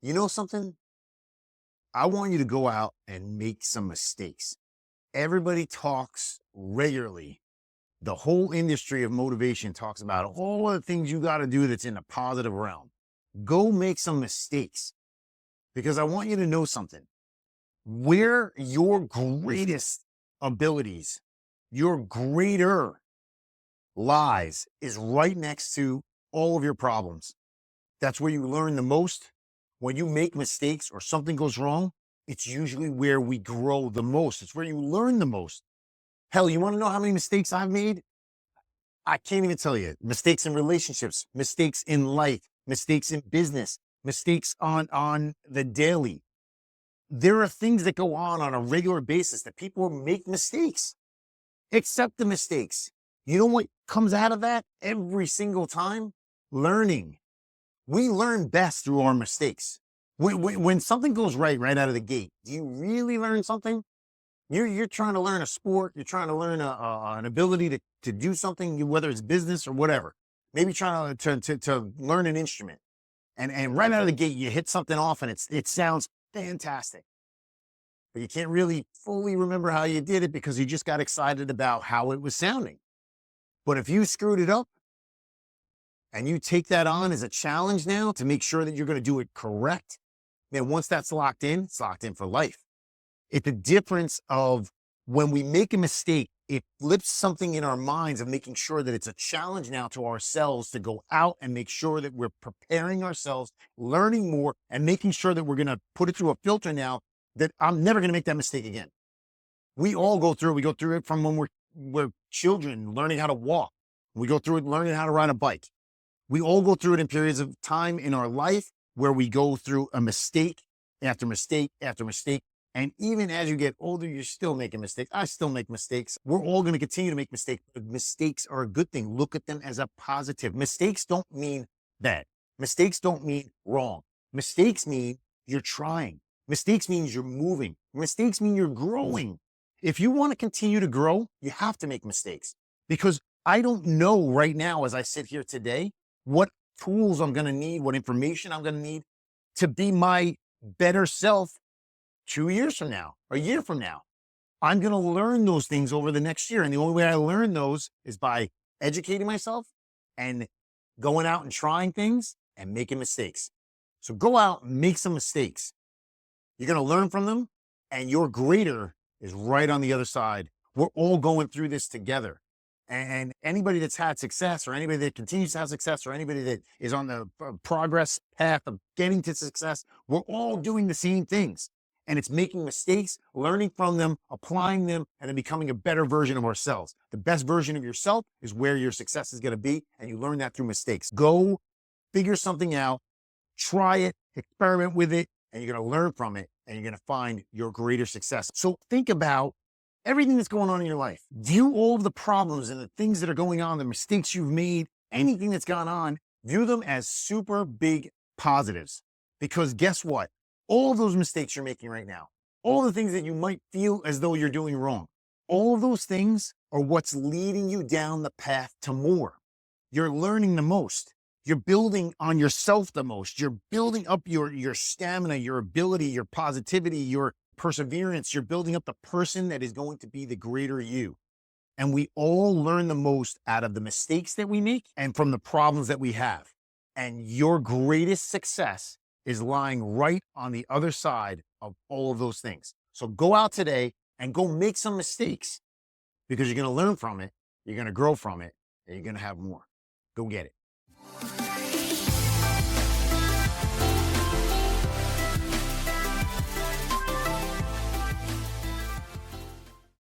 You know something? I want you to go out and make some mistakes. Everybody talks regularly. The whole industry of motivation talks about all the things you got to do that's in the positive realm. Go make some mistakes because I want you to know something. Where your greatest abilities, your greater lies is right next to all of your problems. That's where you learn the most. When you make mistakes or something goes wrong, it's usually where we grow the most. It's where you learn the most. Hell, you want to know how many mistakes I've made? I can't even tell you. Mistakes in relationships, mistakes in life, mistakes in business, mistakes on the daily. There are things that go on a regular basis that people make mistakes. Accept the mistakes. You know what comes out of that every single time? Learning. We learn best through our mistakes. When something goes right out of the gate, do you really learn something? You're trying to learn a sport. You're trying to learn an ability to do something, whether it's business or whatever. Maybe trying to learn an instrument, and right out of the gate, you hit something off, and it sounds fantastic, but you can't really fully remember how you did it because you just got excited about how it was sounding. But if you screwed it up and you take that on as a challenge now to make sure that you're going to do it correct, then once that's locked in, it's locked in for life. It's the difference of when we make a mistake, it flips something in our minds of making sure that it's a challenge now to ourselves to go out and make sure that we're preparing ourselves, learning more, and making sure that we're going to put it through a filter now that I'm never going to make that mistake again. We all we go through it from when we're children, learning how to walk. We go through it learning how to ride a bike. We all go through it in periods of time in our life where we go through a mistake after mistake after mistake. And even as you get older, you're still making mistakes. I still make mistakes. We're all going to continue to make mistakes, but mistakes are a good thing. Look at them as a positive. Mistakes don't mean bad. Mistakes don't mean wrong. Mistakes mean you're trying. Mistakes means you're moving. Mistakes mean you're growing. If you want to continue to grow, you have to make mistakes because I don't know right now, as I sit here today, what tools I'm going to need, what information I'm going to need to be my better self 2 years from now, a year from now. I'm going to learn those things over the next year. And the only way I learn those is by educating myself and going out and trying things and making mistakes. So go out and make some mistakes. You're going to learn from them, and your greater is right on the other side. We're all going through this together. And anybody that's had success, or anybody that continues to have success, or anybody that is on the progress path of getting to success, we're all doing the same things. And it's making mistakes, learning from them, applying them, and then becoming a better version of ourselves. The best version of yourself is where your success is going to be. And you learn that through mistakes. Go figure something out, try it, experiment with it, and you're going to learn from it, and you're going to find your greater success. So think about everything that's going on in your life. View all of the problems and the things that are going on, the mistakes you've made, anything that's gone on, view them as super big positives. Because guess what? All of those mistakes you're making right now, all the things that you might feel as though you're doing wrong, all of those things are what's leading you down the path to more. You're learning the most. You're building on yourself the most. You're building up your stamina, your ability, your positivity, your perseverance. You're building up the person that is going to be the greater you. And we all learn the most out of the mistakes that we make and from the problems that we have. And your greatest success is lying right on the other side of all of those things. So go out today and go make some mistakes because you're going to learn from it. You're going to grow from it, and you're going to have more. Go get it.